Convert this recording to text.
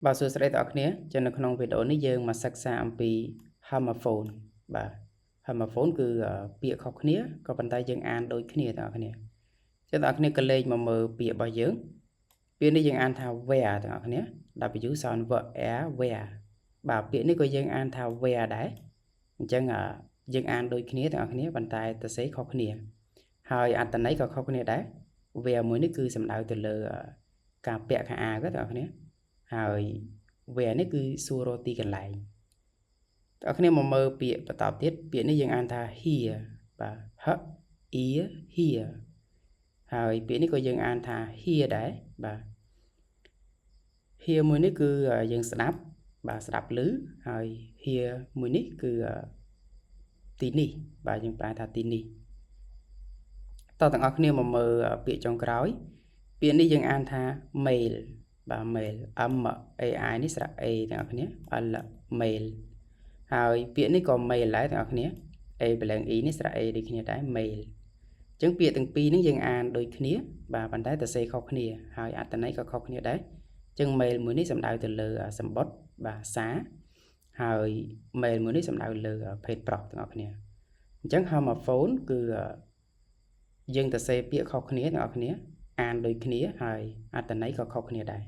Bà xưa sẽ đọcគ្នាcho nó không video này dương mà sắc xa âm pi homophone bà homophone cứ bịa khócគ្នាcó bàn tay dương an đôiគ្នាtaoគ្នាcho taoគ្នាcái lên mà mờ bịa bao dương bịa này dương an thao where taoគ្នាđọc ví dụ son vợ é where bà bịa này có dương an thao where đấy chẳng dương an đôiគ្នាtaoគ្នាbàn tay ta sẽ khócគ្នាហើយអត្តន័យក៏ខុសគ្នាដែរវាមួយនេះគឺសំដៅទៅលើការពាក់ខោអាវតើអ្នកហើយវានេះគឺសួររកទីកន្លែងតើអ្នកមកមើលពាក្យបន្តទៀតពាក្យនេះយើងអានថា here បាទ h ear here ហើយពាក្យនេះក៏យើងអានថា here ដែរបាទ here មួយនេះគឺយើងស្ដាប់បាទស្ដាប់ឮហើយ here មួយនេះគឺទីនេះបាទយើងប្រែថាទីនេះតើទាំងអស់គ្នាមកមើលពាក្យចុងក្រោយពាក្យនេះយើងអានថា mail បាទ mail m a i នេះស្រៈ a ទាំងអស់គ្នា l mail ហើយពាក្យនេះក៏ mail ដែរទាំងអស់គ្នា a បលែង e នេះស្រៈ a ដូចគ្នាដែរ mail អញ្ចឹងពាក្យទាំងពីរនេះយើងអានដូចគ្នាបាទប៉ុន្តែសរសេរខុសគ្នាហើយអត្ថន័យក៏ខុសគ្នាដែរអញ្ចឹង mail មួយនេះសំដៅទៅលើសម្បត្តិបាទសារហើយ mail មួយនេះសំដៅលើភេទប្រុសទាំងអស់គ្នាអញ្ចឹង homophone គឺយើងទៅសេពាក្យខុសគ្នាទាំងអស់គ្នាអានដូចគ្នាហើយអត្ថន័យក៏ខុសគ្នាដែរ